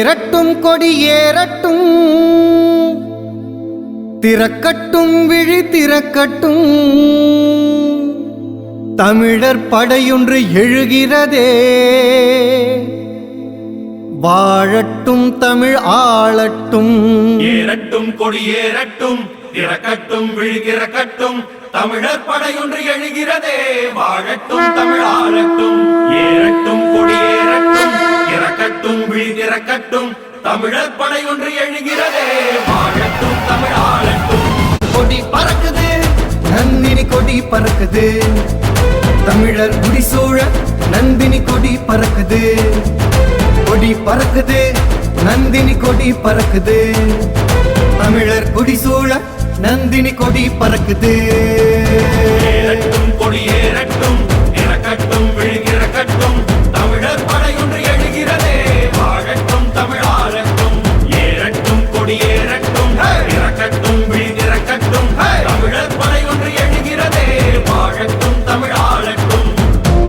ஏறட்டும் கொடியேறட்டும், திறக்கட்டும் விழி திறக்கட்டும், தமிழர் படையொன்று எழுகிறதே. வாழட்டும் தமிழ் ஆளட்டும். ஏறட்டும் கொடியேறட்டும், திறக்கட்டும் விழி திறக்கட்டும், தமிழர் படையொன்று எழுகிறதே. வாழட்டும் தமிழ் ஆளட்டும். ஏறட்டும் கொடியேறட்டும், திறக்கட்டும் விழி திறக்கட்டும், தமிழர் படையொன்று எழுகிறதே. வாழட்டும் தமிழ் ஆளட்டும். கொடி பறக்குது, நந்தினி கொடி பறக்குது, தமிழர் குடிசூழ நந்தினி கொடி பறக்குது. கொடி பறக்குது, நந்தினி கொடி பறக்குது, தமிழர் குடிசூழ நந்தினி கொடி பறக்குது.